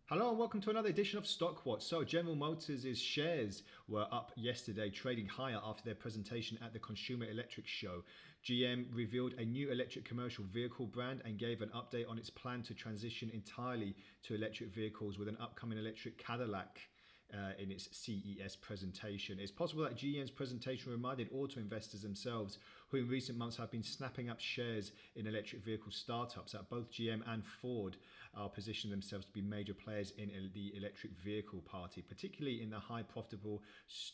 Hello and welcome to another edition of Stockwatch. So General Motors' shares were up yesterday, trading higher after their presentation at the Consumer Electrics Show. GM revealed a new electric commercial vehicle brand and gave an update on its plan to transition entirely to electric vehicles with an upcoming electric Cadillac. In its CES presentation. It's possible that GM's presentation reminded auto investors themselves, who in recent months have been snapping up shares in electric vehicle startups, that both GM and Ford are positioning themselves to be major players in the electric vehicle party, particularly in the high profitable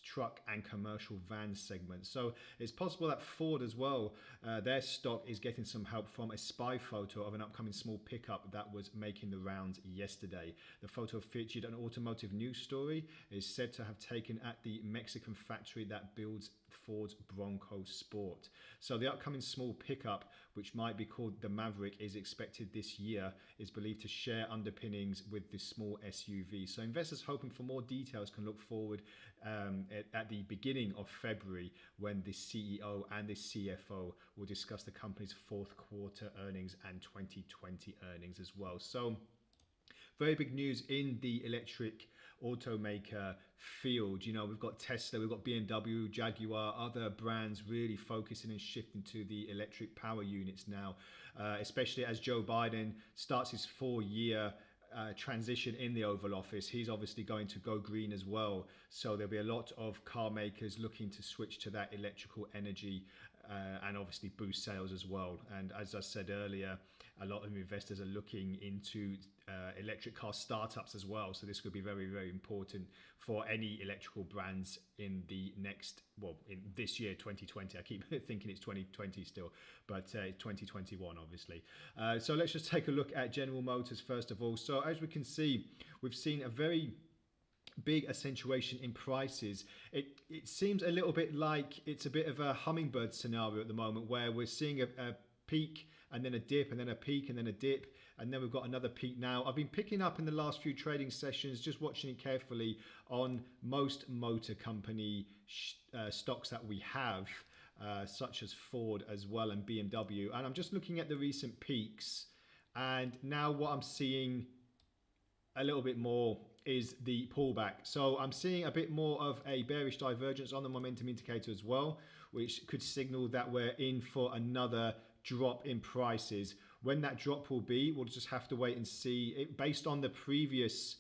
truck and commercial van segment. So it's possible that Ford as well, their stock is getting some help from a spy photo of an upcoming small pickup that was making the rounds yesterday. The photo featured an automotive news story, is said to have taken at the Mexican factory that builds Ford's Bronco Sport. So the upcoming small pickup, which might be called the Maverick, is expected this year, is believed to share underpinnings with the small SUV. So investors hoping for more details can look forward at the beginning of February, when the CEO and the CFO will discuss the company's fourth quarter earnings and 2020 earnings as well. So very big news in the electric automaker field. You know, we've got Tesla, we've got BMW, Jaguar, other brands really focusing and shifting to the electric power units now, especially as Joe Biden starts his 4-year transition in the Oval Office. He's obviously going to go green as well. So there'll be a lot of car makers looking to switch to that electrical energy and obviously boost sales as well. And as I said earlier, a lot of investors are looking into electric car startups as well. So this could be very, very important for any electrical brands in the next, well, in this year, 2020. I keep thinking it's 2020 still, but 2021, obviously. So let's just take a look at General Motors first of all. So as we can see, we've seen a very big accentuation in prices. It seems a little bit like it's a bit of a hummingbird scenario at the moment, where we're seeing a peak and then a dip and then a peak and then a dip, and then we've got another peak now. I've been picking up in the last few trading sessions, just watching it carefully on most motor company stocks that we have, such as Ford as well and BMW, and I'm just looking at the recent peaks, and now what I'm seeing a little bit more is the pullback. So I'm seeing a bit more of a bearish divergence on the momentum indicator as well, which could signal that we're in for another drop in prices. When that drop will be, we'll just have to wait and see. Based on the previous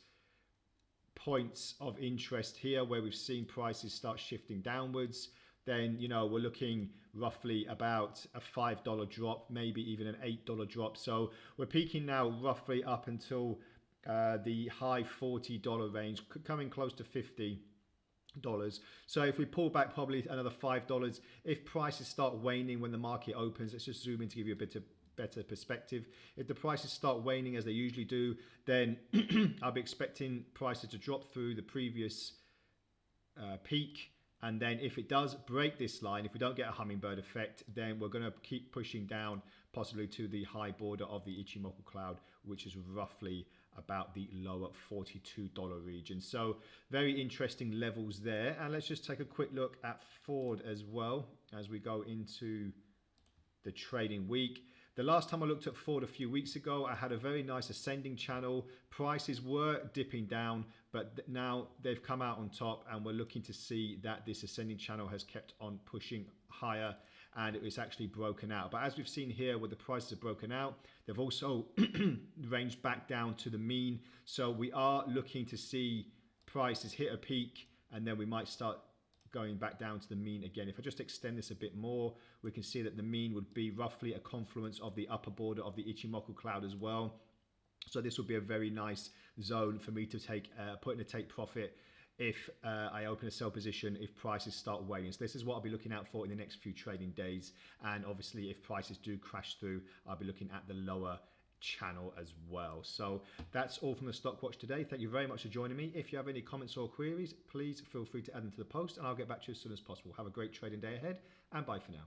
points of interest here, where we've seen prices start shifting downwards, then, you know, we're looking roughly about a $5 drop, maybe even an $8 drop. So we're peaking now roughly up until the high $40 range, coming close to $50. So if we pull back probably another $5, if prices start waning when the market opens, let's just zoom in to give you a bit of better perspective. If the prices start waning as they usually do, then I'll be expecting prices to drop through the previous peak. And then if it does break this line, if we don't get a hummingbird effect, then we're going to keep pushing down possibly to the high border of the Ichimoku cloud, which is roughly about the lower $42 region. So very interesting levels there. And let's just take a quick look at Ford as well as we go into the trading week. The last time I looked at Ford a few weeks ago, I had a very nice ascending channel. Prices were dipping down, but now they've come out on top, and we're looking to see that this ascending channel has kept on pushing higher, and it was actually broken out. But as we've seen here, where the prices are broken out, they've also ranged back down to the mean. So we are looking to see prices hit a peak, and then we might start going back down to the mean again. If I just extend this a bit more, we can see that the mean would be roughly a confluence of the upper border of the Ichimoku cloud as well. So this would be a very nice zone for me to put in a take profit if I open a sell position if prices start waning. So this is what I'll be looking out for in the next few trading days. And obviously if prices do crash through, I'll be looking at the lower channel as well. So that's all from the Stockwatch today. Thank you very much for joining me. If you have any comments or queries, please feel free to add them to the post, and I'll get back to you as soon as possible. Have a great trading day ahead, and bye for now.